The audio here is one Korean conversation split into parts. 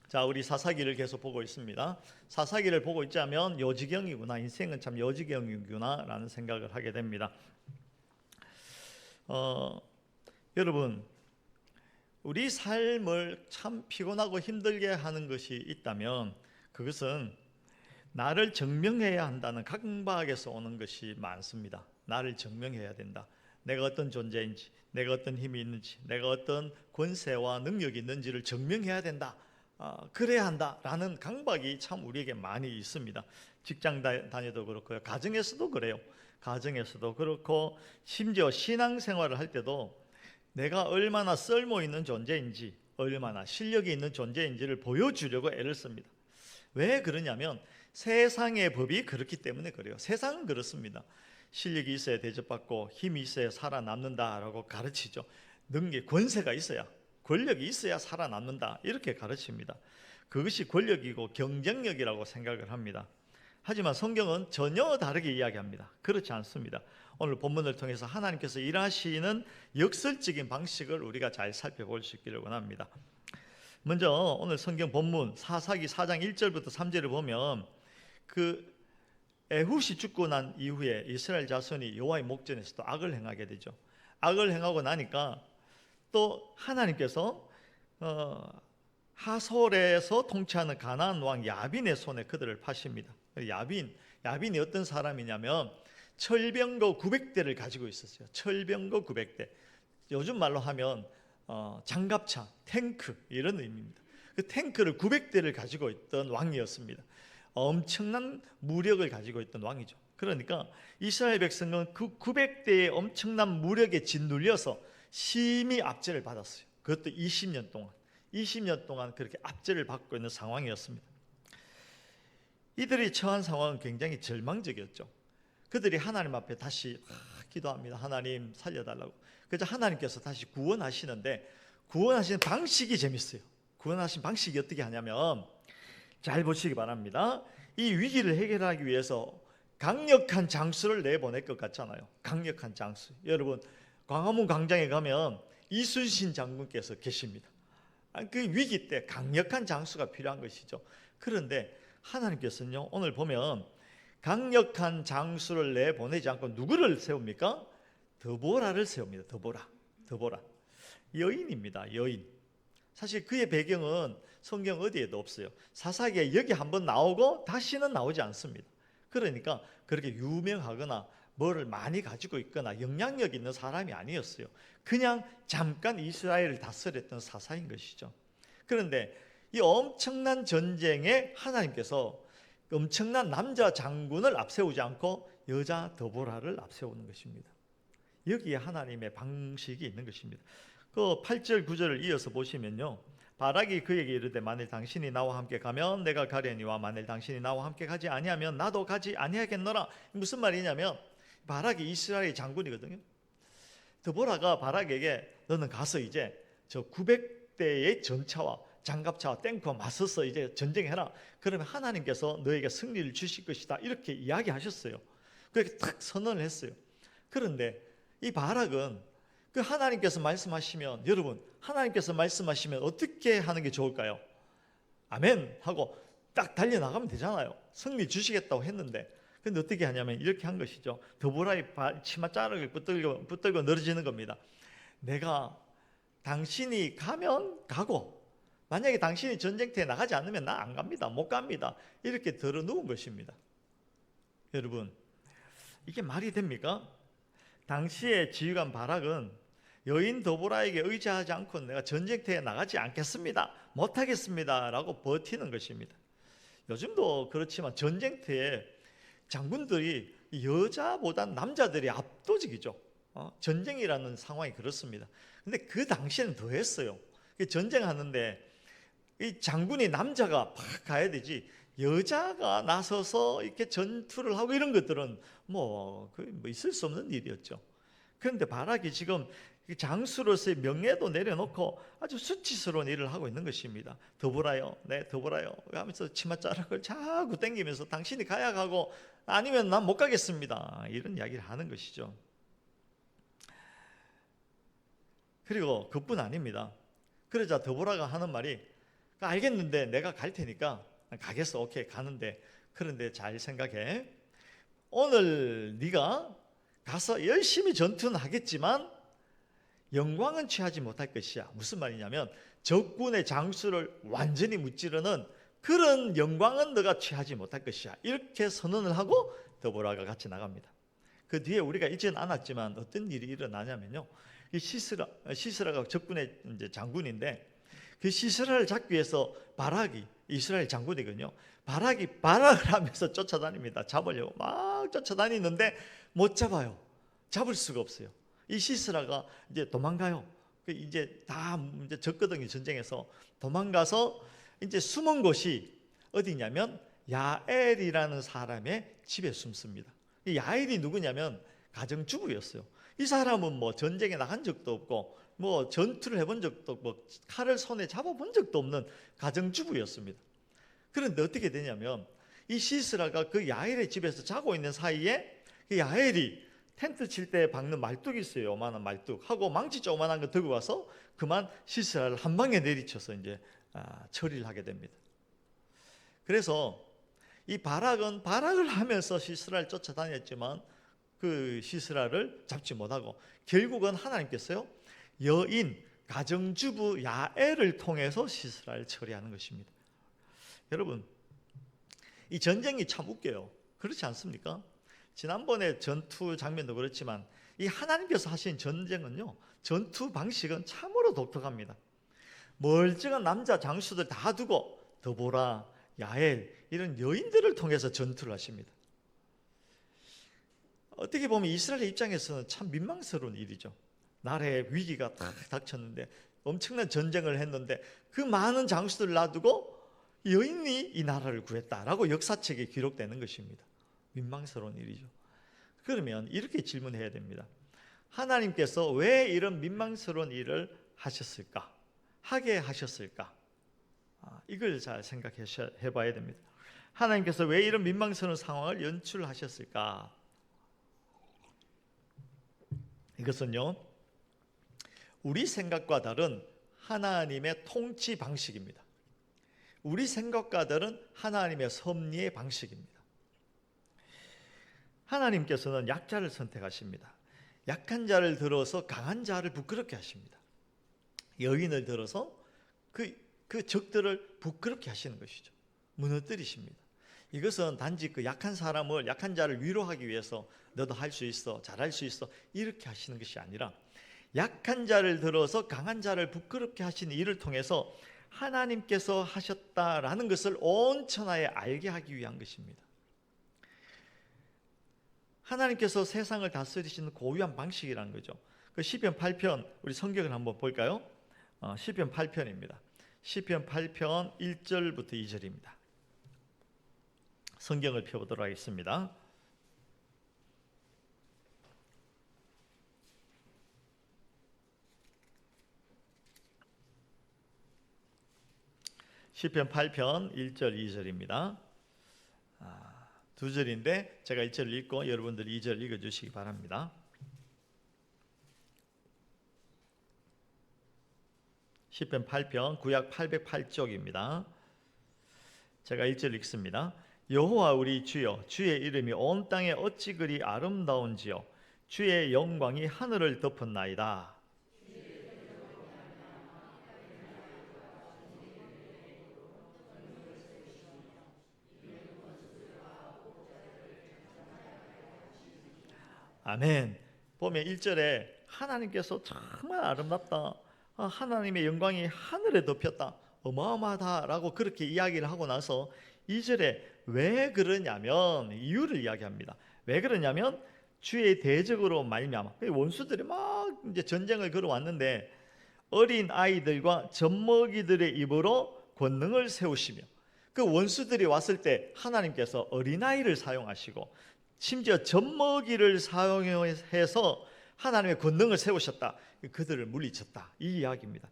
자, 우리 사사기를 계속 보고 있습니다. 사사기를 보고 있자면 요지경이구나, 인생은 참 요지경이구나 라는 생각을 하게 됩니다. 여러분, 우리 삶을 참 피곤하고 힘들게 하는 것이 있다면 그것은 나를 증명해야 한다는 강박에서 오는 것이 많습니다. 나를 증명해야 된다. 내가 어떤 존재인지, 내가 어떤 힘이 있는지, 내가 어떤 권세와 능력이 있는지를 증명해야 된다. 그래야 한다라는 강박이 참 우리에게 많이 있습니다. 직장 다녀도 그렇고요, 가정에서도 그래요. 가정에서도 그렇고, 심지어 신앙생활을 할 때도 내가 얼마나 쓸모 있는 존재인지, 얼마나 실력이 있는 존재인지를 보여주려고 애를 씁니다. 왜 그러냐면 세상의 법이 그렇기 때문에 그래요. 세상은 그렇습니다. 실력이 있어야 대접받고 힘이 있어야 살아남는다라고 가르치죠. 능력, 권세가 있어야, 권력이 있어야 살아남는다, 이렇게 가르칩니다. 그것이 권력이고 경쟁력이라고 생각을 합니다. 하지만 성경은 전혀 다르게 이야기합니다. 그렇지 않습니다. 오늘 본문을 통해서 하나님께서 일하시는 역설적인 방식을 우리가 잘 살펴볼 수 있기를 원합니다. 먼저 오늘 성경 본문 사사기 4장 1절부터 3절을 보면, 그 에훗이 죽고 난 이후에 이스라엘 자손이 여호와의 목전에서 또 악을 행하게 되죠. 악을 행하고 나니까 또 하나님께서 하솔에서 통치하는 가나안 왕 야빈의 손에 그들을 파십니다. 야빈이 어떤 사람이냐면 철병거 900대를 가지고 있었어요. 철병거 900대. 요즘 말로 하면 장갑차, 탱크, 이런 의미입니다. 그 탱크를 900대를 가지고 있던 왕이었습니다. 엄청난 무력을 가지고 있던 왕이죠. 그러니까 이스라엘 백성은 그 900대의 엄청난 무력에 짓눌려서 심히 압제를 받았어요. 그것도 20년 동안 그렇게 압제를 받고 있는 상황이었습니다. 이들이 처한 상황은 굉장히 절망적이었죠. 그들이 하나님 앞에 다시 기도합니다. 하나님 살려달라고. 그래서 하나님께서 다시 구원하시는데, 구원하시는 방식이 재밌어요. 구원하신 방식이 어떻게 하냐면, 잘 보시기 바랍니다. 이 위기를 해결하기 위해서 강력한 장수를 내보낼 것 같잖아요. 강력한 장수. 여러분, 광화문 광장에 가면 이순신 장군께서 계십니다. 그 위기 때 강력한 장수가 필요한 것이죠. 그런데 하나님께서는요, 오늘 보면 강력한 장수를 내보내지 않고 누구를 세웁니까? 드보라를 세웁니다. 드보라. 여인입니다. 여인. 사실 그의 배경은 성경 어디에도 없어요. 사사기에 여기 한번 나오고 다시는 나오지 않습니다. 그러니까 그렇게 유명하거나 뭐를 많이 가지고 있거나 영향력 있는 사람이 아니었어요. 그냥 잠깐 이스라엘을 다스렸던 사사인 것이죠. 그런데 이 엄청난 전쟁에 하나님께서 엄청난 남자 장군을 앞세우지 않고 여자 드보라를 앞세우는 것입니다. 여기에 하나님의 방식이 있는 것입니다. 그 8절 9절을 이어서 보시면요, 바락이 그에게 이르되 만일 당신이 나와 함께 가면 내가 가려니와 만일 당신이 나와 함께 가지 아니하면 나도 가지 아니하겠노라. 무슨 말이냐면, 바락이 이스라엘 장군이거든요. 드보라가 바락에게 너는 가서 이제 저 900대의 전차와 장갑차와 탱크와 맞서서 이제 전쟁해라. 그러면 하나님께서 너에게 승리를 주실 것이다, 이렇게 이야기하셨어요. 그렇게 탁 선언을 했어요. 그런데 이 바락은 그 하나님께서 말씀하시면, 여러분, 하나님께서 말씀하시면 어떻게 하는 게 좋을까요? 아멘 하고 딱 달려나가면 되잖아요. 승리 주시겠다고 했는데. 근데 어떻게 하냐면 이렇게 한 것이죠. 드보라의 치마 자락을 붙들고 늘어지는 겁니다. 내가 당신이 가면 가고, 만약에 당신이 전쟁터에 나가지 않으면 나 안 갑니다. 못 갑니다. 이렇게 들어누운 것입니다. 여러분, 이게 말이 됩니까? 당시의 지휘관 바락은 여인 드보라에게 의지하지 않고 내가 전쟁터에 나가지 않겠습니다, 못하겠습니다 라고 버티는 것입니다. 요즘도 그렇지만 전쟁터에 장군들이 여자보다 남자들이 압도적이죠. 전쟁이라는 상황이 그렇습니다. 근데 그 당시에는 더 했어요. 전쟁하는데 이 장군이 남자가 막 가야 되지, 여자가 나서서 이렇게 전투를 하고 이런 것들은 뭐 있을 수 없는 일이었죠. 그런데 바락이 지금 장수로서의 명예도 내려놓고 아주 수치스러운 일을 하고 있는 것입니다. 드보라요, 네 드보라요 하면서 치맛자락을 자꾸 당기면서 당신이 가야 가고 아니면 난 못 가겠습니다, 이런 이야기를 하는 것이죠. 그리고 그뿐 아닙니다. 그러자 드보라가 하는 말이, 알겠는데 내가 갈 테니까 가겠어. 오케이, 가는데. 그런데 잘 생각해. 오늘 네가 가서 열심히 전투는 하겠지만 영광은 취하지 못할 것이야. 무슨 말이냐면 적군의 장수를 완전히 무찌르는 그런 영광은 너가 취하지 못할 것이야. 이렇게 선언을 하고 드보라가 같이 나갑니다. 그 뒤에 우리가 읽지는 않았지만 어떤 일이 일어나냐면요, 이 시스라가 적군의 이제 장군인데, 그 시스라를 잡기 위해서 바락이, 이스라엘 장군이거든요, 바락이 발악을 하면서 쫓아다닙니다. 잡으려고 막 쫓아다니는데 못 잡아요. 잡을 수가 없어요. 이 시스라가 이제 도망가요. 이제 다 이제 졌거든요, 전쟁에서. 도망가서 이제 숨은 곳이 어디냐면 야엘이라는 사람의 집에 숨습니다. 이 야엘이 누구냐면 가정주부였어요. 이 사람은 뭐 전쟁에 나간 적도 없고 뭐 전투를 해본 적도 없고 칼을 손에 잡아본 적도 없는 가정주부였습니다. 그런데 어떻게 되냐면 이 시스라가 그 야엘의 집에서 자고 있는 사이에 그 야엘이 텐트 칠 때 박는 말뚝이 있어요. 요만한 말뚝 하고 망치 조그만한 거 들고 와서 그만 시스라를 한 방에 내리쳐서 이제 처리를 하게 됩니다. 그래서 이 바락은 발악을 하면서 시스라를 쫓아다녔지만 그 시스라를 잡지 못하고 결국은 하나님께서요, 여인 가정주부 야엘을 통해서 시스라를 처리하는 것입니다. 여러분, 이 전쟁이 참 웃겨요. 그렇지 않습니까? 지난번에 전투 장면도 그렇지만 이 하나님께서 하신 전쟁은요, 전투 방식은 참으로 독특합니다. 멀쩡한 남자 장수들 다 두고 드보라, 야엘 이런 여인들을 통해서 전투를 하십니다. 어떻게 보면 이스라엘 입장에서는 참 민망스러운 일이죠. 나라에 위기가 딱 닥쳤는데 엄청난 전쟁을 했는데 그 많은 장수들을 놔두고 여인이 이 나라를 구했다라고 역사책에 기록되는 것입니다. 민망스러운 일이죠. 그러면 이렇게 질문해야 됩니다. 하나님께서 왜 이런 민망스러운 일을 하셨을까? 하게 하셨을까? 이걸 잘 생각해 봐야 됩니다. 하나님께서 왜 이런 민망스러운 상황을 연출하셨을까? 이것은요, 우리 생각과 다른 하나님의 통치 방식입니다. 우리 생각과 다른 하나님의 섭리의 방식입니다. 하나님께서는 약자를 선택하십니다. 약한 자를 들어서 강한 자를 부끄럽게 하십니다. 여인을 들어서 그 적들을 부끄럽게 하시는 것이죠. 무너뜨리십니다. 이것은 단지 그 약한 자를 위로하기 위해서 너도 할 수 있어, 잘할 수 있어 이렇게 하시는 것이 아니라 약한 자를 들어서 강한 자를 부끄럽게 하시는 일을 통해서 하나님께서 하셨다라는 것을 온 천하에 알게 하기 위한 것입니다. 하나님께서 세상을 다스리시는 고유한 방식이라는 거죠. 그 시편 8편 우리 성경을 한번 볼까요? 시편 8편입니다. 시편 8편 1절부터 2절입니다. 성경을 펴보도록 하겠습니다. 시편 8편 1절 2절입니다. 두 절인데 제가 1절을 읽고 여러분들이 2절 읽어주시기 바랍니다. 시편 8편 구약 808쪽입니다. 제가 1절 읽습니다. 여호와 우리 주여, 주의 이름이 온 땅에 어찌 그리 아름다운지요, 주의 영광이 하늘을 덮었나이다. 아멘. 보면 1절에 하나님께서 정말 아름답다, 하나님의 영광이 하늘에 덮였다, 어마어마하다라고 그렇게 이야기를 하고 나서 2절에 왜 그러냐면 이유를 이야기합니다. 왜 그러냐면 주의 대적으로 말미암아, 원수들이 막 이제 전쟁을 걸어왔는데 어린 아이들과 젖먹이들의 입으로 권능을 세우시며, 그 원수들이 왔을 때 하나님께서 어린아이를 사용하시고 심지어 젖먹이를 사용해서 하나님의 권능을 세우셨다. 그들을 물리쳤다. 이 이야기입니다.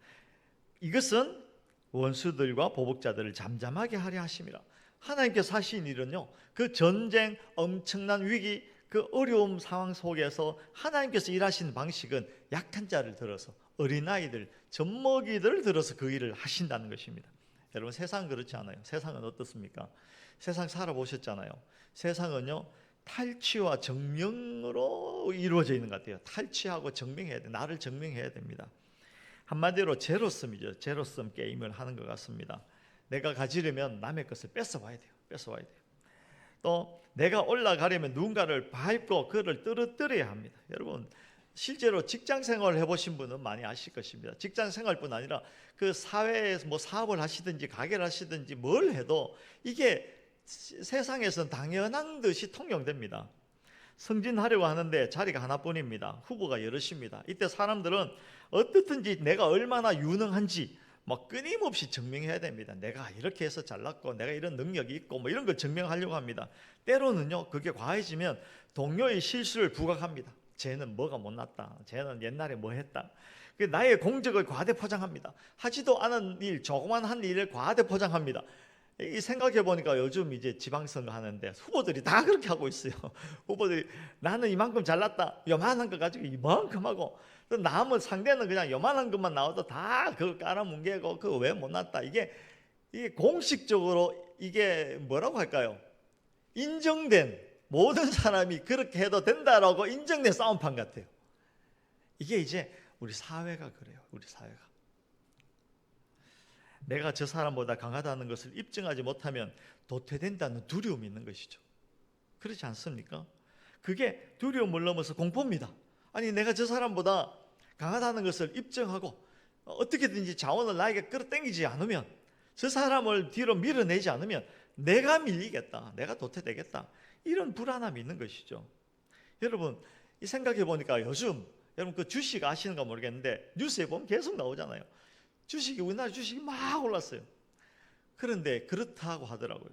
이것은 원수들과 보복자들을 잠잠하게 하려 하심이라. 하나님께서 하신 일은요, 그 전쟁, 엄청난 위기, 그 어려움 상황 속에서 하나님께서 일하시는 방식은 약한 자를 들어서, 어린아이들, 젖먹이들을 들어서 그 일을 하신다는 것입니다. 여러분 세상은 그렇지 않아요. 세상은 어떻습니까? 세상 살아보셨잖아요. 세상은요 탈취와 증명으로 이루어져 있는 것 같아요. 탈취하고 증명해야 돼. 나를 증명해야 됩니다. 한마디로 제로섬이죠. 제로섬 게임을 하는 것 같습니다. 내가 가지려면 남의 것을 뺏어와야 돼요. 뺏어와야 돼요. 또 내가 올라가려면 누군가를 밟고 그를 떨어뜨려야 합니다. 여러분 실제로 직장 생활을 해보신 분은 많이 아실 것입니다. 직장 생활뿐 아니라 그 사회에서 뭐 사업을 하시든지 가게를 하시든지 뭘 해도 이게 세상에서는 당연한 듯이 통용됩니다. 승진하려고 하는데 자리가 하나뿐입니다. 후보가 여럿입니다. 이때 사람들은 어떻든지 내가 얼마나 유능한지 뭐 끊임없이 증명해야 됩니다. 내가 이렇게 해서 잘났고 내가 이런 능력이 있고 뭐 이런 걸 증명하려고 합니다. 때로는요 그게 과해지면 동료의 실수를 부각합니다. 쟤는 뭐가 못났다. 쟤는 옛날에 뭐 했다. 나의 공적을 과대 포장합니다. 하지도 않은 일, 조그만 한 일을 과대 포장합니다. 이 생각해 보니까 요즘 이제 지방선거 하는데 후보들이 다 그렇게 하고 있어요. 후보들이 나는 이만큼 잘났다. 요만한 거 가지고 이만큼 하고 남은 상대는 그냥 요만한 것만 나와도 다 그거 깔아뭉개고 그거 왜 못났다. 이게 공식적으로 이게 뭐라고 할까요? 인정된 모든 사람이 그렇게 해도 된다라고 인정된 싸움판 같아요. 이게 이제 우리 사회가 그래요. 우리 사회가. 내가 저 사람보다 강하다는 것을 입증하지 못하면 도태된다는 두려움이 있는 것이죠. 그렇지 않습니까? 그게 두려움을 넘어서 공포입니다. 아니 내가 저 사람보다 강하다는 것을 입증하고 어떻게든지 자원을 나에게 끌어당기지 않으면 저 사람을 뒤로 밀어내지 않으면 내가 밀리겠다. 내가 도태되겠다. 이런 불안함이 있는 것이죠. 여러분 생각해 보니까 요즘 여러분 그 주식 아시는가 모르겠는데 뉴스에 보면 계속 나오잖아요. 주식이 우리나라 주식이 막 올랐어요. 그런데 그렇다고 하더라고요.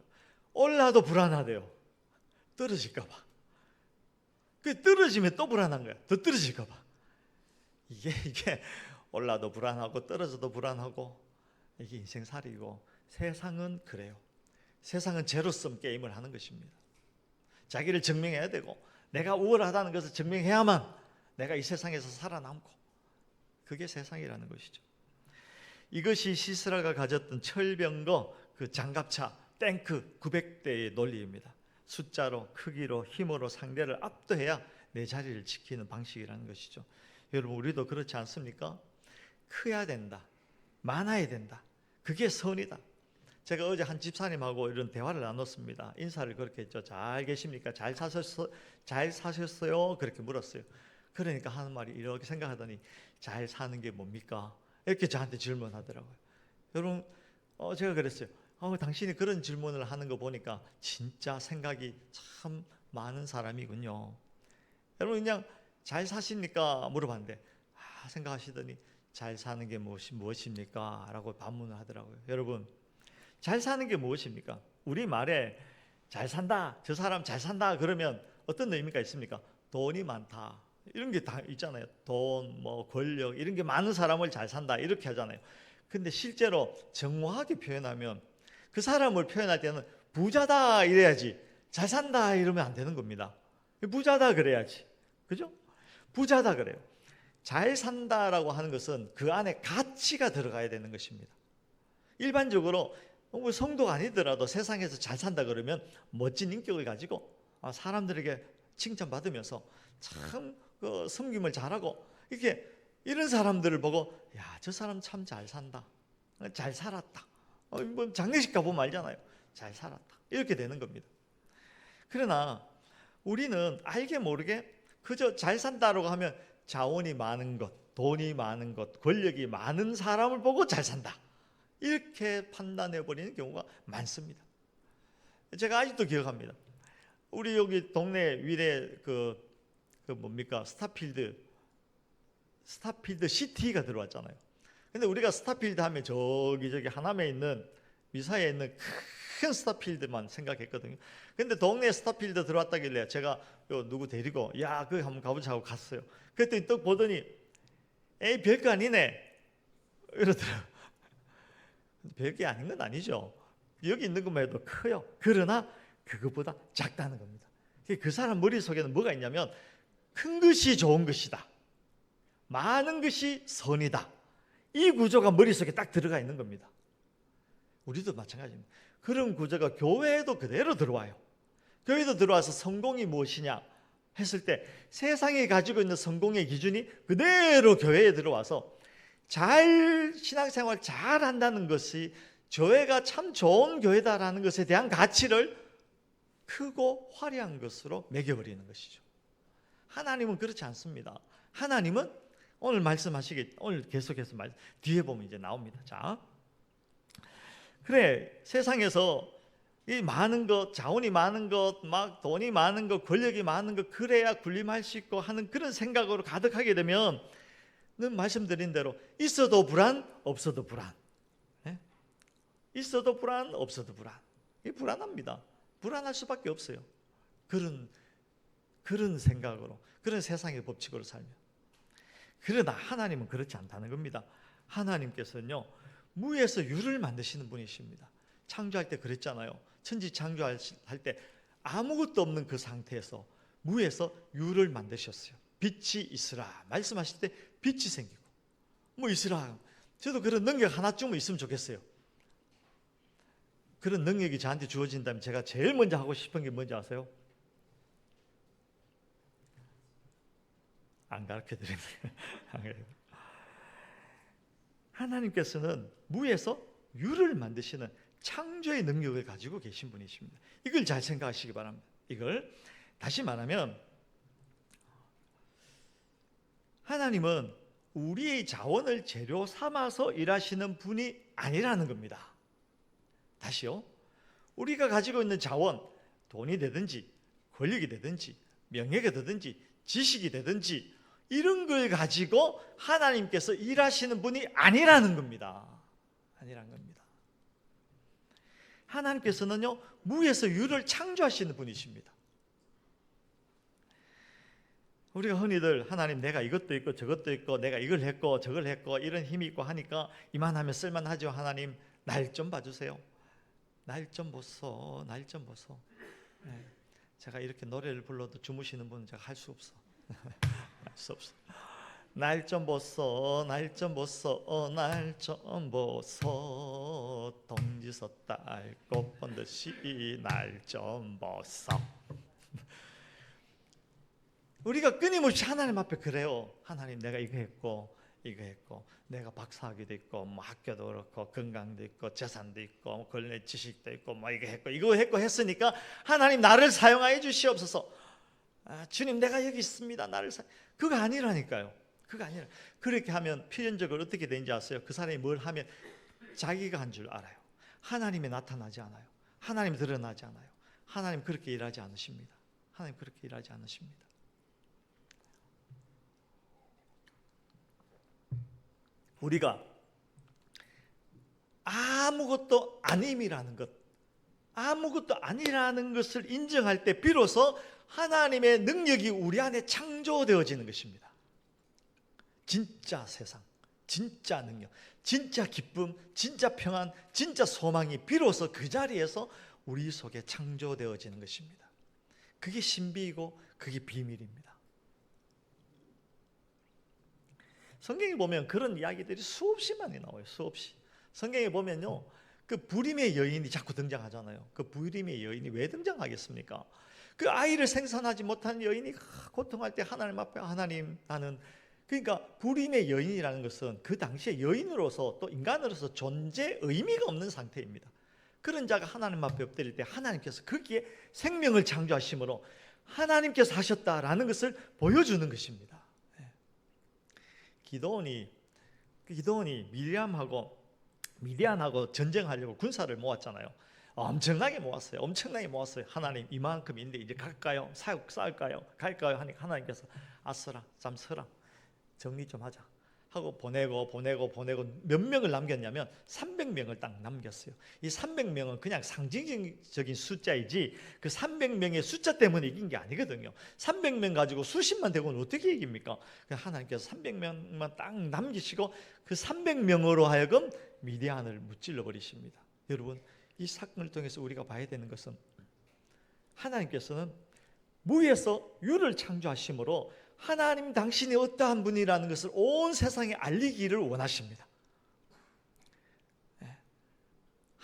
올라도 불안하대요. 떨어질까 봐. 그 떨어지면 또 불안한 거야. 더 떨어질까 봐. 이게 올라도 불안하고 떨어져도 불안하고 이게 인생살이고 세상은 그래요. 세상은 제로섬 게임을 하는 것입니다. 자기를 증명해야 되고 내가 우월하다는 것을 증명해야만 내가 이 세상에서 살아남고 그게 세상이라는 것이죠. 이것이 시스라가 가졌던 철병거 그 장갑차 탱크 900대의 논리입니다. 숫자로 크기로 힘으로 상대를 압도해야 내 자리를 지키는 방식이라는 것이죠. 여러분 우리도 그렇지 않습니까? 커야 된다. 많아야 된다. 그게 선이다. 제가 어제 한 집사님하고 이런 대화를 나눴습니다. 인사를 그렇게 했죠. 잘 계십니까? 잘 사셨어요? 그렇게 물었어요. 그러니까 하는 말이 이렇게 생각하더니 잘 사는 게 뭡니까? 이렇게 저한테 질문하더라고요. 여러분 제가 그랬어요. 당신이 그런 질문을 하는 거 보니까 진짜 생각이 참 많은 사람이군요. 여러분 그냥 잘 사십니까? 물어봤는데 생각하시더니 잘 사는 게 무엇입니까? 라고 반문을 하더라고요. 여러분 잘 사는 게 무엇입니까? 우리 말에 잘 산다, 저 사람 잘 산다 그러면 어떤 의미가 있습니까? 돈이 많다 이런 게 다 있잖아요. 돈, 뭐 권력 이런 게 많은 사람을 잘 산다 이렇게 하잖아요. 근데 실제로 정확하게 표현하면 그 사람을 표현할 때는 부자다 이래야지 잘 산다 이러면 안 되는 겁니다. 부자다 그래야지. 그죠? 부자다 그래요. 잘 산다라고 하는 것은 그 안에 가치가 들어가야 되는 것입니다. 일반적으로 성도가 아니더라도 세상에서 잘 산다 그러면 멋진 인격을 가지고 사람들에게 칭찬받으면서 참 섬김을 잘하고 이렇게 이런 사람들을 보고 야, 저 사람 참 잘 산다. 잘 살았다. 뭐 장례식 가보면 알잖아요. 잘 살았다. 이렇게 되는 겁니다. 그러나 우리는 알게 모르게 그저 잘 산다라고 하면 자원이 많은 것, 돈이 많은 것, 권력이 많은 사람을 보고 잘 산다. 이렇게 판단해버리는 경우가 많습니다. 제가 아직도 기억합니다. 우리 여기 동네 위에 그 뭡니까? 스타필드 시티가 들어왔잖아요. 근데 우리가 스타필드 하면 저기 하남에 있는 위사에 있는 큰 스타필드만 생각했거든요. 근데 동네에 스타필드 들어왔다길래 제가 누구 데리고 야, 거기 한번 가보자 하고 갔어요. 그랬더니 또 보더니 에이 별거 아니네 이러더라고요. 별게 아닌 건 아니죠. 여기 있는 것만 해도 커요. 그러나 그것보다 작다는 겁니다. 그 사람 머릿속에는 뭐가 있냐면 큰 것이 좋은 것이다. 많은 것이 선이다. 이 구조가 머릿속에 딱 들어가 있는 겁니다. 우리도 마찬가지입니다. 그런 구조가 교회에도 그대로 들어와요. 교회도 들어와서 성공이 무엇이냐 했을 때 세상이 가지고 있는 성공의 기준이 그대로 교회에 들어와서 신앙생활 잘 한다는 것이 교회가 참 좋은 교회다라는 것에 대한 가치를 크고 화려한 것으로 매겨버리는 것이죠. 하나님은 그렇지 않습니다. 하나님은 오늘 오늘 계속해서 뒤에 보면 이제 나옵니다. 자, 그래 세상에서 이 많은 것, 자원이 많은 것, 막 돈이 많은 것, 권력이 많은 것, 그래야 군림할 수 있고 하는 그런 생각으로 가득하게 되면 말씀드린 대로 있어도 불안, 없어도 불안. 있어도 불안, 없어도 불안. 이 불안합니다. 불안할 수밖에 없어요. 그런 생각으로, 그런 세상의 법칙으로 살면. 그러나 하나님은 그렇지 않다는 겁니다. 하나님께서는요, 무에서 유를 만드시는 분이십니다. 창조할 때 그랬잖아요. 천지 창조할 때 아무것도 없는 그 상태에서 무에서 유를 만드셨어요. 빛이 있으라 말씀하실 때 빛이 생기고 뭐 있으라. 저도 그런 능력 하나쯤은 있으면 좋겠어요. 그런 능력이 저한테 주어진다면 제가 제일 먼저 하고 싶은 게 뭔지 아세요? 안 가르쳐드립니다. 하나님께서는 무에서 유를 만드시는 창조의 능력을 가지고 계신 분이십니다. 이걸 잘 생각하시기 바랍니다. 이걸 다시 말하면 하나님은 우리의 자원을 재료 삼아서 일하시는 분이 아니라는 겁니다. 다시요. 우리가 가지고 있는 자원, 돈이 되든지 권력이 되든지 명예가 되든지 지식이 되든지 이런 걸 가지고 하나님께서 일하시는 분이 아니라는 겁니다. 아니라는 겁니다. 하나님께서는요, 무에서 유를 창조하시는 분이십니다. 우리가 흔히들 하나님 내가 이것도 있고 저것도 있고 내가 이걸 했고 저걸 했고 이런 힘이 있고 하니까 이만하면 쓸만하죠. 하나님 날 좀 봐주세요. 날 좀 보소. 날 좀 보소. 네. 제가 이렇게 노래를 불러도 주무시는 분은 제가 할 수 없어. 할 수 없어. 날 좀 보소. 날 좀 보소. 날 좀 보소. 동지서 딸꽃 본 듯이 날 좀 보소. 우리가 끊임없이 하나님 앞에 그래요. 하나님 내가 이거 했고 이거 했고 내가 박사학위도 있고 뭐 학교도 그렇고 건강도 있고 재산도 있고 권리 지식도 있고 뭐 이거 했고 이거 했고 했으니까 하나님 나를 사용하여 주시옵소서. 주님 내가 여기 있습니다. 나를 그거 아니라니까요. 그거 아니라. 그렇게 하면 필연적으로 어떻게 되는지 아세요? 그 사람이 뭘 하면 자기가 한 줄 알아요. 하나님이 나타나지 않아요. 하나님이 드러나지 않아요. 하나님 그렇게 일하지 않으십니다. 하나님 그렇게 일하지 않으십니다. 우리가 아무것도 아님이라는 것, 아무것도 아니라는 것을 인정할 때 비로소 하나님의 능력이 우리 안에 창조되어지는 것입니다. 진짜 세상, 진짜 능력, 진짜 기쁨, 진짜 평안, 진짜 소망이 비로소 그 자리에서 우리 속에 창조되어지는 것입니다. 그게 신비이고 그게 비밀입니다. 성경에 보면 그런 이야기들이 수없이 많이 나와요. 수없이. 성경에 보면요, 그 부림의 여인이 자꾸 등장하잖아요. 그 부림의 여인이 왜 등장하겠습니까? 그 아이를 생산하지 못한 여인이 고통할 때 하나님 앞에 하나님 나는, 그러니까 부림의 여인이라는 것은 그 당시에 여인으로서 또 인간으로서 존재 의미가 없는 상태입니다. 그런 자가 하나님 앞에 엎드릴 때 하나님께서 거기에 생명을 창조하심으로 하나님께서 하셨다라는 것을 보여주는 것입니다. 기드온이 미디안하고 전쟁하려고 군사를 모았잖아요. 엄청나게 모았어요. 하나님 이만큼인데 이제 갈까요? 싸울까요? 갈까요? 하니까 하나님께서 아서라 잠 서라 정리 좀 하자 하고 보내고 몇 명을 남겼냐면 300명을 딱 남겼어요. 이 300명은 그냥 상징적인 숫자이지 그 300명의 숫자 때문에 이긴 게 아니거든요. 300명 가지고 수십만 대군을 어떻게 이깁니까? 하나님께서 300명만 딱 남기시고 그 300명으로 하여금 미디안을 무찔러 버리십니다. 여러분, 이 사건을 통해서 우리가 봐야 되는 것은 하나님께서는 무에서 유를 창조하심으로 하나님 당신이 어떠한 분이라는 것을 온 세상에 알리기를 원하십니다.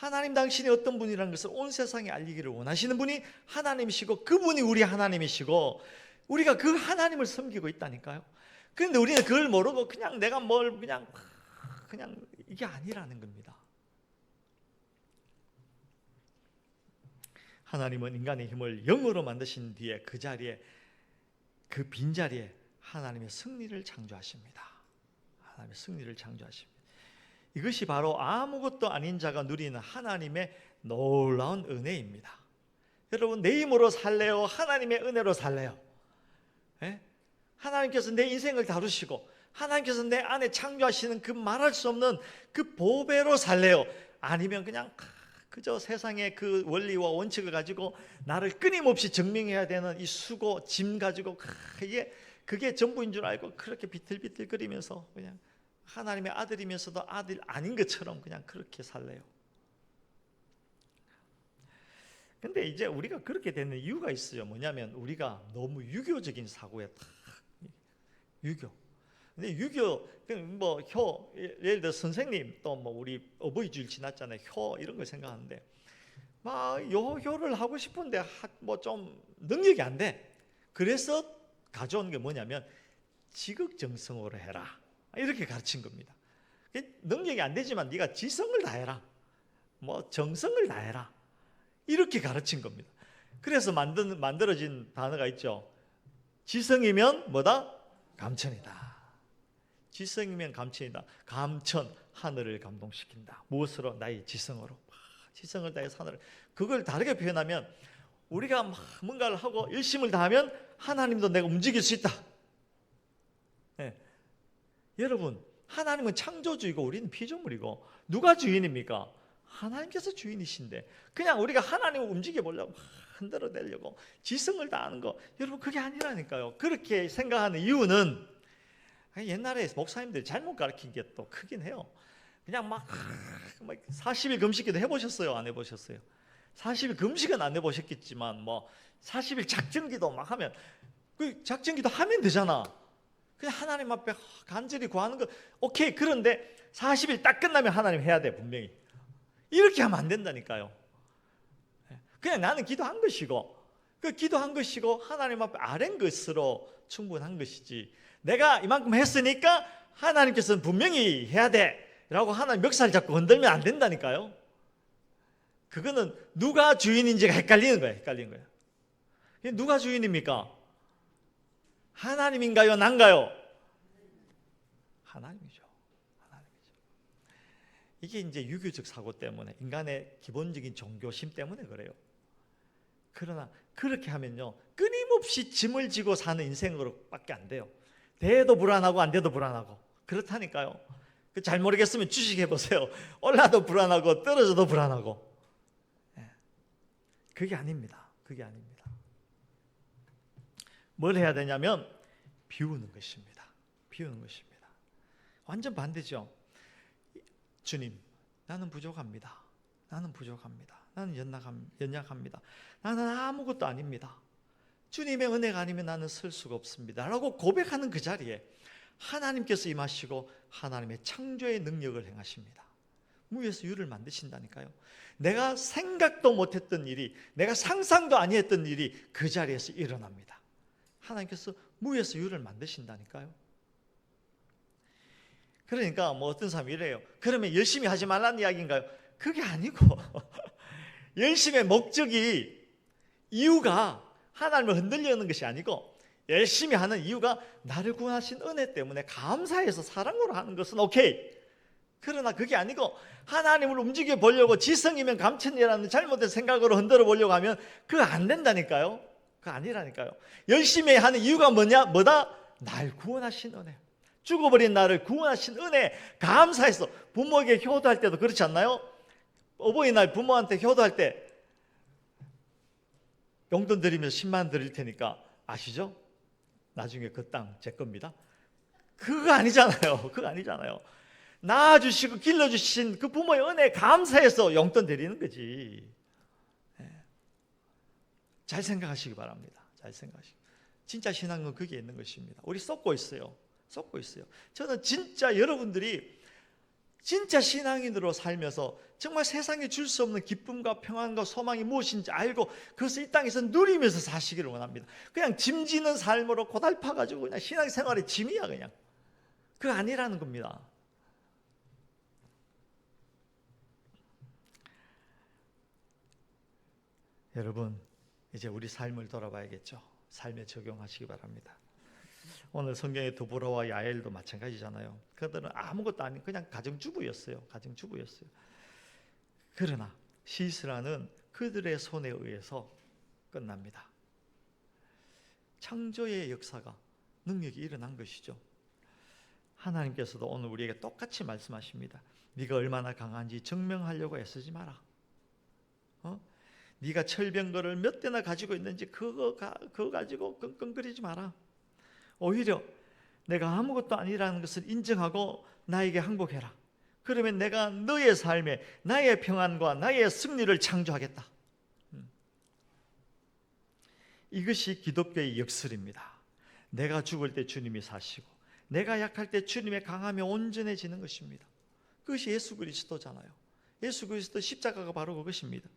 하나님 당신이 어떤 분이라는 것을 온 세상에 알리기를 원하시는 분이 하나님이시고 그분이 우리 하나님이시고 우리가 그 하나님을 섬기고 있다니까요. 그런데 우리는 그걸 모르고 그냥 내가 뭘 그냥 이게 아니라는 겁니다. 하나님은 인간의 힘을 영으로 만드신 뒤에 그 자리에 그 빈자리에 하나님의 승리를 창조하십니다. 하나님의 승리를 창조하십니다. 이것이 바로 아무것도 아닌 자가 누리는 하나님의 놀라운 은혜입니다. 여러분, 내 힘으로 살래요? 하나님의 은혜로 살래요? 예? 하나님께서 내 인생을 다루시고 하나님께서 내 안에 창조하시는 그 말할 수 없는 그 보배로 살래요? 아니면 그냥 그저 세상의 그 원리와 원칙을 가지고 나를 끊임없이 증명해야 되는 이 수고, 짐 가지고 그게 전부인 줄 알고 그렇게 비틀비틀거리면서 그냥 하나님의 아들이면서도 아들 아닌 것처럼 그냥 그렇게 살래요. 근데 이제 우리가 그렇게 되는 이유가 있어요. 뭐냐면 우리가 너무 유교적인 사고에 유교. 근데 유교 뭐 효 예를 들어 선생님 또 뭐 우리 어버이 주일 지났잖아요. 효 이런 걸 생각하는데 막 효를 하고 싶은데 뭐 좀 능력이 안 돼. 그래서 가져온 게 뭐냐면 지극정성으로 해라. 이렇게 가르친 겁니다. 능력이 안 되지만 네가 지성을 다해라. 뭐 정성을 다해라. 이렇게 가르친 겁니다. 그래서 만들어진 단어가 있죠. 지성이면 뭐다? 감천이다. 지성이면 감천이다. 감천, 하늘을 감동시킨다. 무엇으로? 나의 지성으로. 지성을 다해서 하늘을. 그걸 다르게 표현하면 우리가 뭔가를 하고 열심을 다하면 하나님도 내가 움직일 수 있다. 네. 여러분, 하나님은 창조주이고 우리는 피조물이고 누가 주인입니까? 하나님께서 주인이신데 그냥 우리가 하나님을 움직여 보려고 흔들어 내려고 지성을 다하는 거, 여러분 그게 아니라니까요. 그렇게 생각하는 이유는 옛날에 목사님들이 잘못 가르친 게 또 크긴 해요. 그냥 막 40일 금식기도 해보셨어요? 안 해보셨어요? 40일 금식은 안 해보셨겠지만 뭐 40일 작정기도 막 하면 그 작정기도 하면 되잖아. 그냥 하나님 앞에 간절히 구하는 거 오케이. 그런데 40일 딱 끝나면 하나님 해야 돼. 분명히 이렇게 하면 안 된다니까요. 그냥 나는 기도한 것이고 그 기도한 것이고 하나님 앞에 아랜 것으로 충분한 것이지, 내가 이만큼 했으니까 하나님께서는 분명히 해야 돼 라고 하나님 멱살 잡고 흔들면 안 된다니까요. 그거는 누가 주인인지가 헷갈리는 거예요. 누가 주인입니까? 하나님인가요? 난가요? 하나님이죠. 이게 이제 유교적 사고 때문에, 인간의 기본적인 종교심 때문에 그래요. 그러나 그렇게 하면요, 끊임없이 짐을 지고 사는 인생으로밖에 안 돼요. 돼도 불안하고 안 돼도 불안하고 그렇다니까요. 잘 모르겠으면 주식 해보세요. 올라도 불안하고 떨어져도 불안하고. 그게 아닙니다. 그게 아닙니다. 뭘 해야 되냐면 비우는 것입니다. 비우는 것입니다. 완전 반대죠. 주님, 나는 부족합니다. 나는 부족합니다. 나는 연약합니다. 나는 아무것도 아닙니다. 주님의 은혜가 아니면 나는 설 수가 없습니다 라고 고백하는 그 자리에 하나님께서 임하시고 하나님의 창조의 능력을 행하십니다. 무에서 유를 만드신다니까요. 내가 생각도 못했던 일이, 내가 상상도 아니했던 일이 그 자리에서 일어납니다. 하나님께서 무에서 유를 만드신다니까요. 그러니까 뭐 어떤 사람이 이래요. 그러면 열심히 하지 말라는 이야기인가요? 그게 아니고 열심의 목적이, 이유가 하나님을 흔들려는 것이 아니고 열심히 하는 이유가 나를 구원하신 은혜 때문에 감사해서 사랑으로 하는 것은 오케이. 그러나 그게 아니고 하나님을 움직여 보려고 지성이면 감천이라는 잘못된 생각으로 흔들어 보려고 하면 그거 안 된다니까요. 그거 아니라니까요. 열심히 하는 이유가 뭐다? 날 구원하신 은혜. 죽어버린 나를 구원하신 은혜 감사해서. 부모에게 효도할 때도 그렇지 않나요? 어버이날 부모한테 효도할 때 용돈 드리면서 10만 원 드릴 테니까 아시죠? 나중에 그 땅 제 겁니다. 그거 아니잖아요. 그거 아니잖아요. 낳아주시고 길러주신 그 부모의 은혜 감사해서 용돈 드리는 거지. 잘 생각하시기 바랍니다. 잘 생각하시기. 진짜 신앙은 그게 있는 것입니다. 우리 쏟고 있어요. 저는 진짜 여러분들이 진짜 신앙인으로 살면서 정말 세상에 줄 수 없는 기쁨과 평안과 소망이 무엇인지 알고 그것을 이 땅에서 누리면서 사시기를 원합니다. 그냥 짐지는 삶으로 고달파가지고 그냥 신앙생활의 짐이야 그냥. 그거 아니라는 겁니다. 여러분, 이제 우리 삶을 돌아봐야겠죠. 삶에 적용하시기 바랍니다. 오늘 성경의 드보라와 야엘도 마찬가지잖아요. 그들은 아무것도 아닌 그냥 가정주부였어요. 그러나 시스라는 그들의 손에 의해서 끝납니다. 창조의 역사가, 능력이 일어난 것이죠. 하나님께서도 오늘 우리에게 똑같이 말씀하십니다. 네가 얼마나 강한지 증명하려고 애쓰지 마라. 네가 철병거를 몇 대나 가지고 있는지 그거 가지고 끙끙거리지 마라. 오히려 내가 아무것도 아니라는 것을 인정하고 나에게 항복해라. 그러면 내가 너의 삶에 나의 평안과 나의 승리를 창조하겠다. 이것이 기독교의 역설입니다. 내가 죽을 때 주님이 사시고 내가 약할 때 주님의 강함이 온전해지는 것입니다. 그것이 예수 그리스도잖아요. 예수 그리스도 십자가가 바로 그것입니다.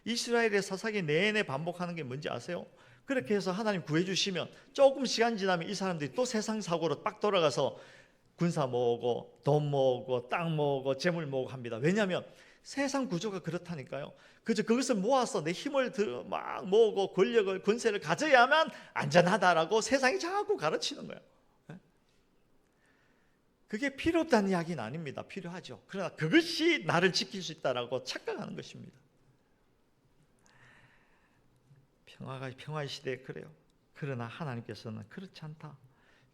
이스라엘의 사사기 내내 반복하는 게 뭔지 아세요? 그렇게 해서 하나님 구해주시면 조금 시간 지나면 이 사람들이 또 세상 사고로 빡 돌아가서 군사 모으고 돈 모으고 땅 모으고 재물 모으고 합니다. 왜냐하면 세상 구조가 그렇다니까요. 그저 그것을 모아서 내 힘을 막 모으고 권력을 권세를 가져야만 안전하다라고 세상이 자꾸 가르치는 거예요. 그게 필요 없다는 이야기는 아닙니다. 필요하죠. 그러나 그것이 나를 지킬 수 있다라고 착각하는 것입니다. 평화의 시대에 그래요. 그러나 하나님께서는 그렇지 않다.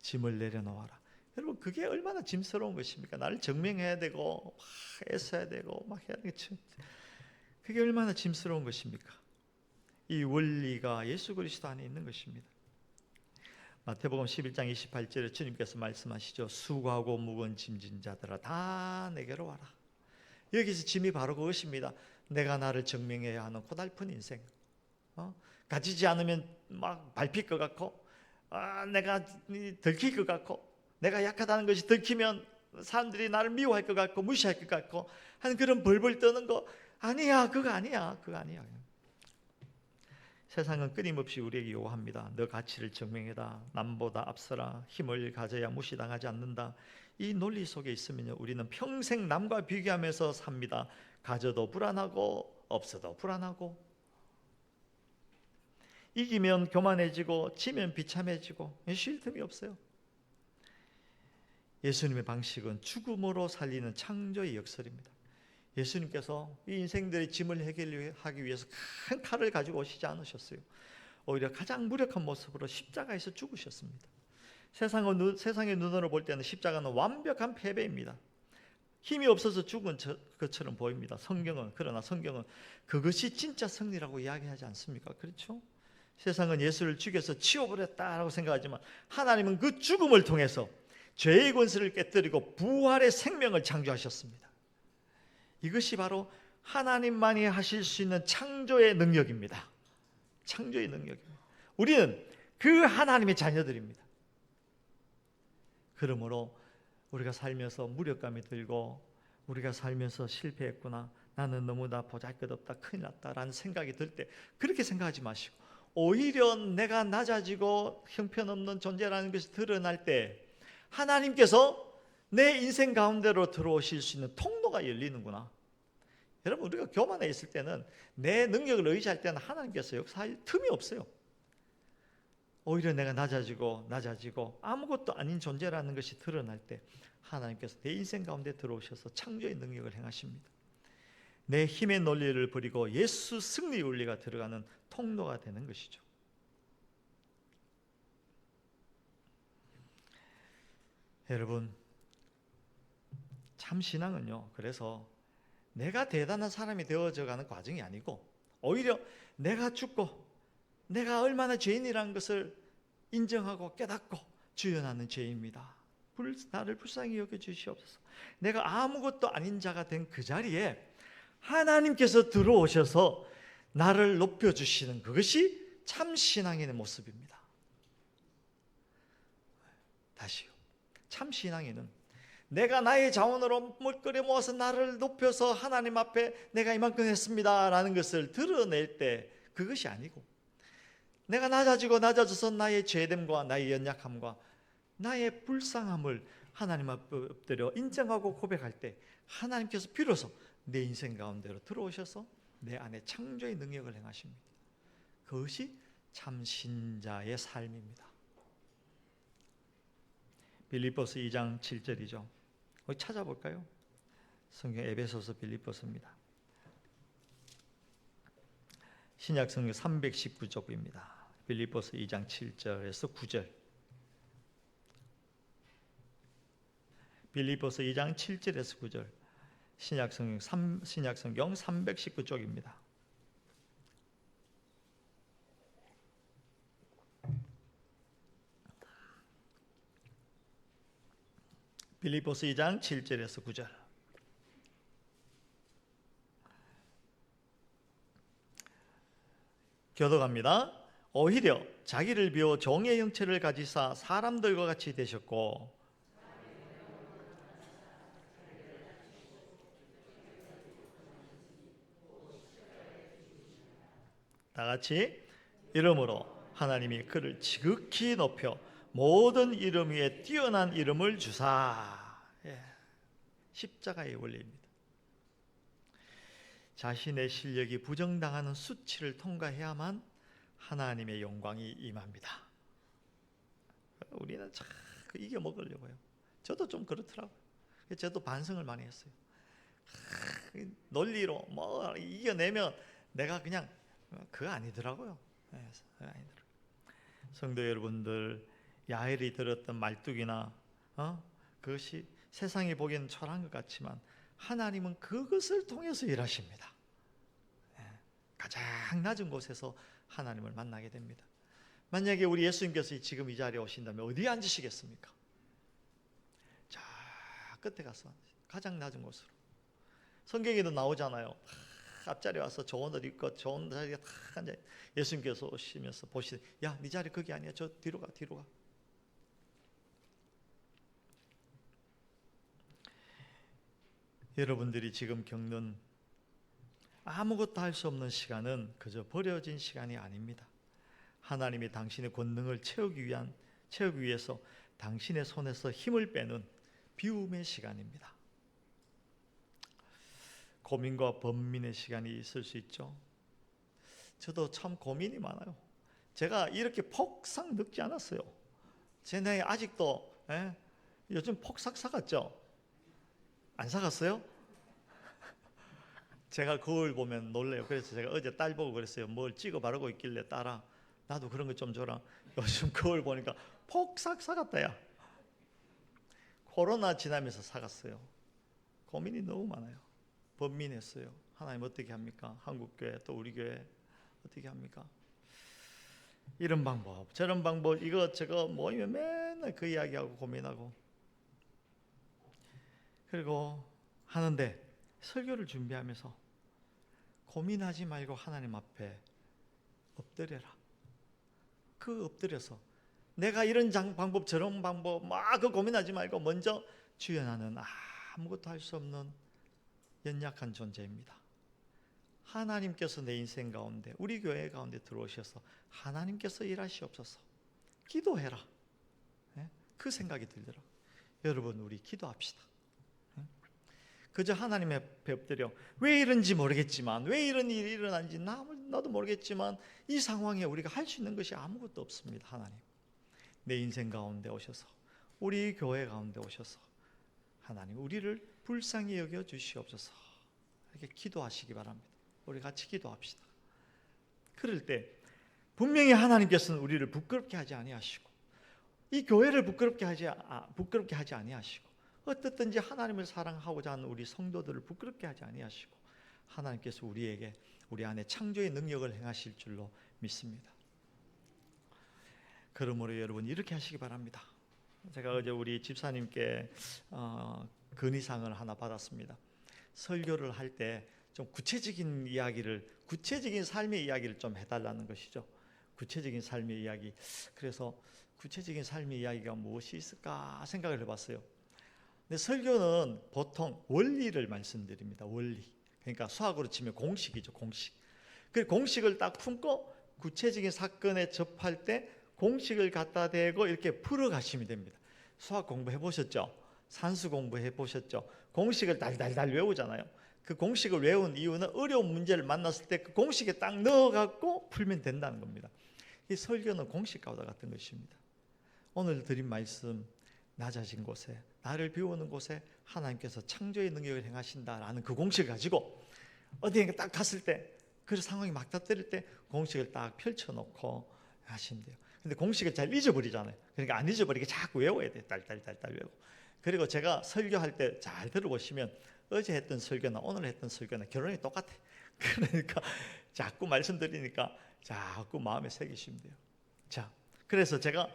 짐을 내려놓아라. 여러분, 그게 얼마나 짐스러운 것입니까? 나를 증명해야 되고 막 애써야 되고 막 해야 되겠죠. 그게 얼마나 짐스러운 것입니까? 이 원리가 예수 그리스도 안에 있는 것입니다. 마태복음 11장 28절에 주님께서 말씀하시죠. 수고하고 무거운 짐진 자들아 다 내게로 와라. 여기서 짐이 바로 그것입니다. 내가 나를 증명해야 하는 고달픈 인생. 가지지 않으면 막 밟힐 것 같고, 내가 들킬 것 같고, 내가 약하다는 것이 들키면 사람들이 나를 미워할 것 같고 무시할 것 같고 하는 그런 벌벌 떠는 거 아니야. 그거 아니야. 세상은 끊임없이 우리에게 요구합니다. 너 가치를 증명해라. 남보다 앞서라. 힘을 가져야 무시당하지 않는다. 이 논리 속에 있으면 우리는 평생 남과 비교하면서 삽니다. 가져도 불안하고 없어도 불안하고, 이기면 교만해지고 지면 비참해지고 쉴 틈이 없어요. 예수님의 방식은 죽음으로 살리는 창조의 역설입니다. 예수님께서 이 인생들의 짐을 해결하기 위해서 큰 칼을 가지고 오시지 않으셨어요. 오히려 가장 무력한 모습으로 십자가에서 죽으셨습니다. 세상의 눈으로 볼 때는 십자가는 완벽한 패배입니다. 힘이 없어서 죽은 것처럼 보입니다. 그러나 성경은 그것이 진짜 승리라고 이야기하지 않습니까? 그렇죠? 세상은 예수를 죽여서 치워버렸다라고 생각하지만 하나님은 그 죽음을 통해서 죄의 권세를 깨뜨리고 부활의 생명을 창조하셨습니다. 이것이 바로 하나님만이 하실 수 있는 창조의 능력입니다. 창조의 능력입니다. 우리는 그 하나님의 자녀들입니다. 그러므로 우리가 살면서 무력감이 들고 우리가 살면서 실패했구나, 나는 너무나 보잘것없다, 큰일 났다라는 생각이 들 때 그렇게 생각하지 마시고 오히려 내가 낮아지고 형편없는 존재라는 것이 드러날 때 하나님께서 내 인생 가운데로 들어오실 수 있는 통로가 열리는구나. 여러분, 우리가 교만해 있을 때는 내 능력을 의지할 때는 하나님께서 역사할 틈이 없어요. 오히려 내가 낮아지고 아무것도 아닌 존재라는 것이 드러날 때 하나님께서 내 인생 가운데 들어오셔서 창조의 능력을 행하십니다. 내 힘의 논리를 버리고 예수 승리의 원리가 들어가는 통로가 되는 것이죠. 여러분, 참 신앙은요, 그래서 내가 대단한 사람이 되어져 가는 과정이 아니고 오히려 내가 죽고 내가 얼마나 죄인이라는 것을 인정하고 깨닫고 주여 나는 죄인입니다, 나를 불쌍히 여겨주시옵소서. 내가 아무것도 아닌 자가 된 그 자리에 하나님께서 들어오셔서 나를 높여주시는 그것이 참 신앙인의 모습입니다. 다시요, 참 신앙인은 내가 나의 자원으로 물거려 모아서 나를 높여서 하나님 앞에 내가 이만큼 했습니다라는 것을 드러낼 때 그것이 아니고, 내가 낮아져서 나의 죄됨과 나의 연약함과 나의 불쌍함을 하나님 앞에 엎드려 인정하고 고백할 때 하나님께서 비로소 내 인생 가운데로 들어오셔서 내 안에 창조의 능력을 행하십니다. 그것이 참 신자의 삶입니다. 빌립보서 2장 7절이죠. 어디 찾아볼까요? 성경 에베소서 빌립보서입니다. 신약 성경 319쪽입니다. 빌립보서 2장 7절에서 9절. 빌립보서 2장 7절에서 9절. 신약 성경 319쪽입니다. 빌립보서 2장 7절에서 9절. 교독합니다. 오히려 자기를 비워 종의 형체를 가지사 사람들과 같이 되셨고, 다 같이, 이름으로 하나님이 그를 지극히 높여 모든 이름 위에 뛰어난 이름을 주사. 십자가의 원리입니다. 자신의 실력이 부정당하는 수치를 통과해야만 하나님의 영광이 임합니다. 우리는 자꾸 이겨먹으려고 해요. 저도 좀 그렇더라고요. 저도 반성을 많이 했어요. 논리로 뭐 이겨내면 내가 그냥 그거 아니더라고요. 아니더라고요. 성도 여러분들, 야엘이 들었던 말뚝이나 그것이 세상이 보기에는 초라한 것 같지만 하나님은 그것을 통해서 일하십니다. 가장 낮은 곳에서 하나님을 만나게 됩니다. 만약에 우리 예수님께서 지금 이 자리에 오신다면 어디에 앉으시겠습니까? 자, 끝에 가서 가장 낮은 곳으로. 성경에도 나오잖아요. 앞자리에 와서 좋은 옷 입고 좋은 자리에 탁 앉아. 예수님께서 오시면서 보시되, 야, 네 자리 거기 아니야. 저 뒤로 가, 뒤로 가. 여러분들이 지금 겪는 아무것도 할 수 없는 시간은 그저 버려진 시간이 아닙니다. 하나님이 당신의 권능을 채우기 위해서 당신의 손에서 힘을 빼는 비움의 시간입니다. 고민과 번민의 시간이 있을 수 있죠. 저도 참 고민이 많아요. 제가 이렇게 폭삭 늙지 않았어요. 제 나이 아직도 요즘 폭삭 사갔죠? 안 사갔어요? 제가 거울 보면 놀래요. 그래서 제가 어제 딸 보고 그랬어요. 뭘 찍어 바르고 있길래 딸아, 나도 그런 거 좀 줘라. 요즘 거울 보니까 폭삭 사갔다 야. 코로나 지나면서 사갔어요. 고민이 너무 많아요. 번민했어요. 하나님 어떻게 합니까? 한국교회 또 우리 교회 어떻게 합니까? 이런 방법 저런 방법 이거 모이면 맨날 그 이야기하고 고민하고, 그리고 하는데 설교를 준비하면서 고민하지 말고 하나님 앞에 엎드려라. 그 엎드려서 내가 이런 방법 저런 방법 막 그 고민하지 말고 먼저, 주여 나는 아무것도 할 수 없는 연약한 존재입니다. 하나님께서 내 인생 가운데 우리 교회 가운데 들어오셔서 하나님께서 일하시옵소서. 기도해라. 그 생각이 들더라고요. 여러분, 우리 기도합시다. 그저 하나님 앞에 엎드려, 왜 이런지 모르겠지만, 왜 이런 일이 일어난지 나도 모르겠지만 이 상황에 우리가 할 수 있는 것이 아무것도 없습니다. 하나님, 내 인생 가운데 오셔서, 우리 교회 가운데 오셔서 하나님 우리를 불쌍히 여겨 주시옵소서. 이렇게 기도하시기 바랍니다. 우리 같이 기도합시다. 그럴 때 분명히 하나님께서는 우리를 부끄럽게 하지 아니하시고, 이 교회를 부끄럽게 하지 아니하시고, 어떻든지 하나님을 사랑하고자 하는 우리 성도들을 부끄럽게 하지 아니하시고, 하나님께서 우리에게 우리 안에 창조의 능력을 행하실 줄로 믿습니다. 그러므로 여러분, 이렇게 하시기 바랍니다. 제가 어제 우리 집사님께 건의사항을 하나 받았습니다. 설교를 할 때 좀 구체적인 삶의 이야기를 좀 해달라는 것이죠. 구체적인 삶의 이야기. 그래서 구체적인 삶의 이야기가 무엇이 있을까 생각을 해봤어요. 근데 설교는 보통 원리를 말씀드립니다. 원리. 그러니까 수학으로 치면 공식이죠. 공식. 그 공식을 딱 품고 구체적인 사건에 접할 때 공식을 갖다 대고 이렇게 풀어가시면 됩니다. 수학 공부해 보셨죠? 산수 공부해 보셨죠? 공식을 달달달 외우잖아요. 그 공식을 외운 이유는 어려운 문제를 만났을 때 그 공식에 딱 넣어갖고 풀면 된다는 겁니다. 이 설교는 공식과도 같은 것입니다. 오늘 드린 말씀, 낮아진 곳에, 나를 비우는 곳에 하나님께서 창조의 능력을 행하신다라는 그 공식을 가지고 어디에 딱 갔을 때, 그 상황이 막다뜨릴 때 공식을 딱 펼쳐놓고 하시면 돼요. 근데 공식을 잘 잊어버리잖아요. 그러니까 안 잊어버리게 자꾸 외워야 돼요. 딸딸딸딸 외우고. 그리고 제가 설교할 때 잘 들어보시면 어제 했던 설교나 오늘 했던 설교나 결론이 똑같아. 그러니까 자꾸 말씀드리니까 자꾸 마음에 새기시면 돼요. 자, 그래서 제가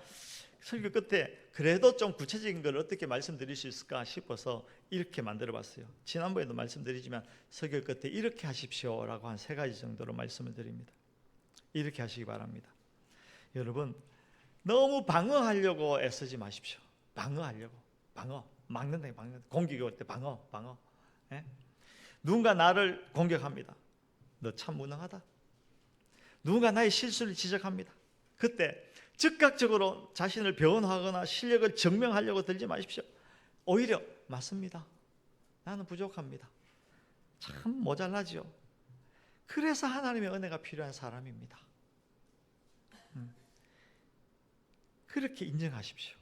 설교 끝에 그래도 좀 구체적인 걸 어떻게 말씀드릴 수 있을까 싶어서 이렇게 만들어 봤어요. 지난번에도 말씀드리지만 설교 끝에 이렇게 하십시오라고 한 3가지 정도로 말씀을 드립니다. 이렇게 하시기 바랍니다. 여러분, 너무 방어하려고 애쓰지 마십시오. 방어하려고. 막는다. 공격이 올 때 방어. 예? 누군가 나를 공격합니다. 너 참 무능하다. 누군가 나의 실수를 지적합니다. 그때 즉각적으로 자신을 변호하거나 실력을 증명하려고 들지 마십시오. 오히려 맞습니다. 나는 부족합니다. 참 모자라죠. 그래서 하나님의 은혜가 필요한 사람입니다. 그렇게 인정하십시오.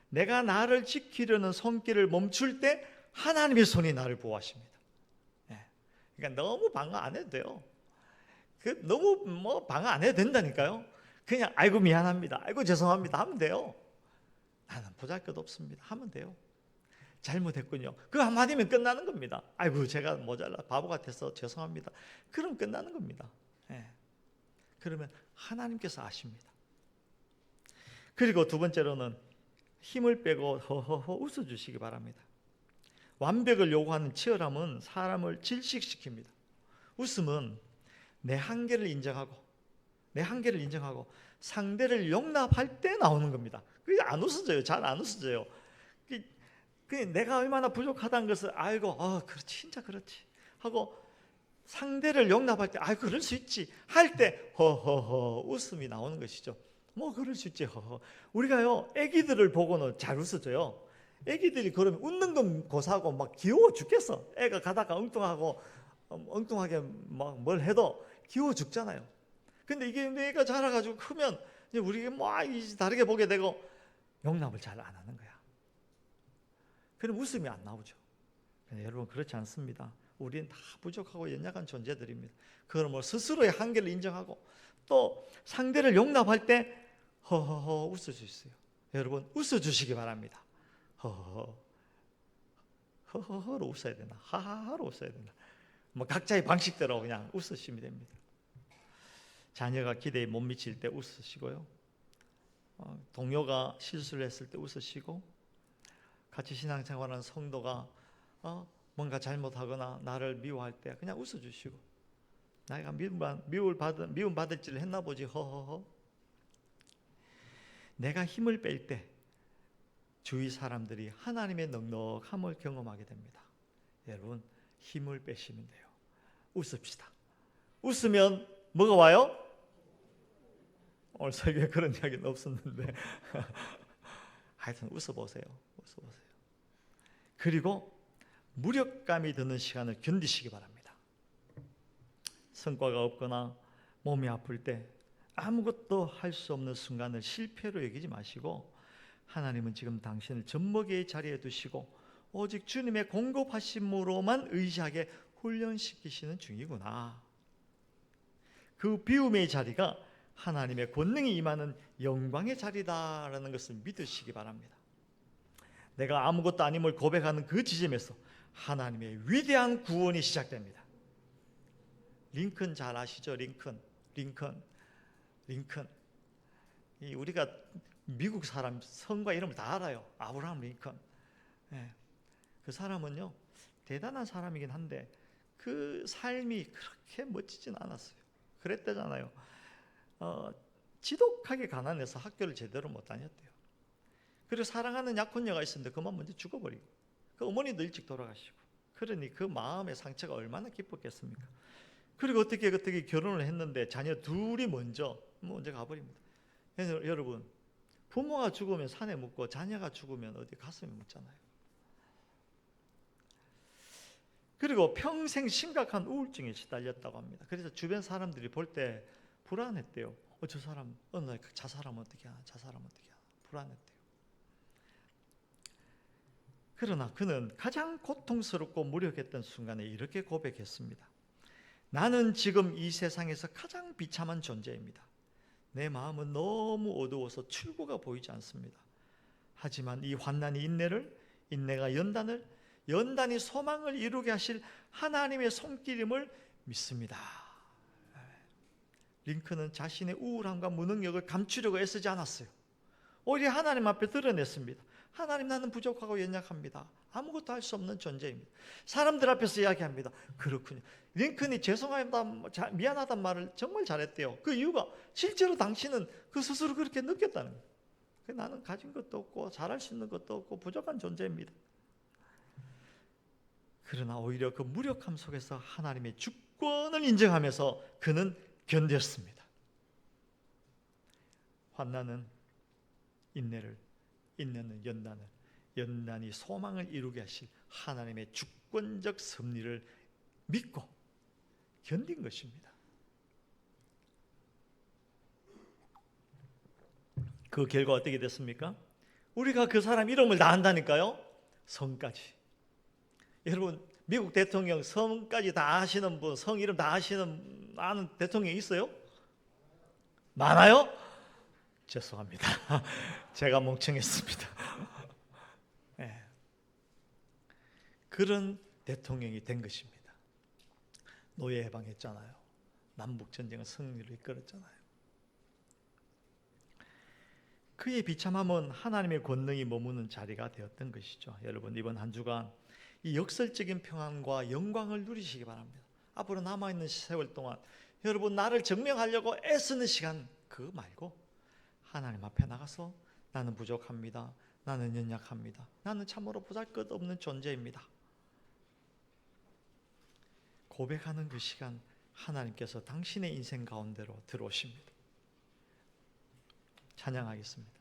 내가 나를 지키려는 손길을 멈출 때 하나님의 손이 나를 보호하십니다. 그러니까 너무 방어 안 해도 돼요. 너무 방어 안 해도 된다니까요. 그냥 아이고 미안합니다, 아이고 죄송합니다 하면 돼요. 나는 보잘것 없습니다 하면 돼요. 잘못했군요. 그 한마디면 끝나는 겁니다. 아이고 제가 모자라 바보 같아서 죄송합니다. 그럼 끝나는 겁니다. 그러면 하나님께서 아십니다. 그리고 두 번째로는 힘을 빼고 허허허 웃어주시기 바랍니다. 완벽을 요구하는 치열함은 사람을 질식시킵니다. 웃음은 내 한계를 인정하고 상대를 용납할 때 나오는 겁니다. 그게 안 웃어져요. 잘 안 웃어져요. 내가 얼마나 부족하다는 것을 알고 그렇지, 진짜 그렇지 하고 상대를 용납할 때 그럴 수 있지 할 때 허허허 웃음이 나오는 것이죠. 그럴 수 있지. 허허. 우리가요 애기들을 보고는 잘 웃어줘요. 애기들이 그러면 웃는 건 고사하고 막 귀여워 죽겠어. 애가 가다가 엉뚱하게 막 뭘 해도 귀여워 죽잖아요. 근데 이게 애가 자라가지고 크면 이제 우리가 다르게 보게 되고 용납을 잘 안 하는 거야. 그럼 웃음이 안 나오죠. 근데 여러분 그렇지 않습니다. 우리는 다 부족하고 연약한 존재들입니다. 그러므로 스스로의 한계를 인정하고 또 상대를 용납할 때 허허허 웃을 수 있어요. 여러분 웃어주시기 바랍니다. 허허허로 웃어야 되나 하하하로 웃어야 되나 각자의 방식대로 그냥 웃으시면 됩니다. 자녀가 기대에 못 미칠 때 웃으시고요. 동료가 실수를 했을 때 웃으시고 같이 신앙생활하는 성도가 뭔가 잘못하거나 나를 미워할 때 그냥 웃어주시고 내가 미움 받을지를 했나 보지 허허허. 내가 힘을 뺄 때 주위 사람들이 하나님의 넉넉함을 경험하게 됩니다. 여러분 힘을 빼시면 돼요. 웃읍시다. 웃으면 뭐가 와요? 오늘 설교에 그런 이야기는 없었는데 하여튼 웃어보세요. 그리고 무력감이 드는 시간을 견디시기 바랍니다. 성과가 없거나 몸이 아플 때 아무것도 할 수 없는 순간을 실패로 여기지 마시고 하나님은 지금 당신을 젖먹이의 자리에 두시고 오직 주님의 공급하심으로만 의지하게 훈련시키시는 중이구나. 그 비움의 자리가 하나님의 권능이 임하는 영광의 자리다라는 것을 믿으시기 바랍니다. 내가 아무것도 아님을 고백하는 그 지점에서 하나님의 위대한 구원이 시작됩니다. 링컨 잘 아시죠? 링컨. 우리가 미국 사람 성과 이름을 다 알아요. 아브라함 링컨. 그 사람은요 대단한 사람이긴 한데 그 삶이 그렇게 멋지진 않았어요. 그랬대잖아요. 지독하게 가난해서 학교를 제대로 못 다녔대요. 그리고 사랑하는 약혼녀가 있었는데 그만 먼저 죽어버리고 그 어머니도 일찍 돌아가시고, 그러니 그 마음의 상처가 얼마나 깊었겠습니까? 그리고 어떻게 결혼을 했는데 자녀 둘이 먼저 가버립니다. 그래서 여러분, 부모가 죽으면 산에 묻고 자녀가 죽으면 어디 가슴에 묻잖아요. 그리고 평생 심각한 우울증에 시달렸다고 합니다. 그래서 주변 사람들이 볼 때 불안했대요. 저 사람 어느 날 자살하면 어떻게 하나, 자살하면 어떻게 하나, 불안했대요. 그러나 그는 가장 고통스럽고 무력했던 순간에 이렇게 고백했습니다. 나는 지금 이 세상에서 가장 비참한 존재입니다. 내 마음은 너무 어두워서 출구가 보이지 않습니다. 하지만 이 환난이 인내가 연단이 소망을 이루게 하실 하나님의 손길임을 믿습니다. 링컨은 자신의 우울함과 무능력을 감추려고 애쓰지 않았어요. 오히려 하나님 앞에 드러냈습니다. 하나님, 나는 부족하고 연약합니다. 아무것도 할 수 없는 존재입니다. 사람들 앞에서 이야기합니다. 그렇군요. 링컨이 죄송하다, 미안하단 말을 정말 잘했대요. 그 이유가 실제로 당신은 그 스스로 그렇게 느꼈다는 거예요. 나는 가진 것도 없고 잘할 수 있는 것도 없고 부족한 존재입니다. 그러나 오히려 그 무력함 속에서 하나님의 주권을 인정하면서 그는 견뎠습니다. 환난은 인내를, 인내는 연단이 소망을 이루게 하실 하나님의 주권적 섭리를 믿고 견딘 것입니다. 그 결과 어떻게 됐습니까? 우리가 그 사람 이름을 다 안다니까요. 성까지. 여러분, 미국 대통령 성까지 다 아시는 분, 성 이름 다 아는 대통령이 있어요? 많아요? 죄송합니다. 제가 멍청했습니다. 네. 그런 대통령이 된 것입니다. 노예 해방했잖아요. 남북전쟁은 승리를 이끌었잖아요. 그의 비참함은 하나님의 권능이 머무는 자리가 되었던 것이죠. 여러분, 이번 한 주간 이 역설적인 평안과 영광을 누리시기 바랍니다. 앞으로 남아있는 세월 동안 여러분, 나를 증명하려고 애쓰는 시간 그거 말고 하나님 앞에 나가서 나는 부족합니다. 나는 연약합니다. 나는 참으로 보잘것없는 존재입니다. 고백하는 그 시간 하나님께서 당신의 인생 가운데로 들어오십니다. 찬양하겠습니다.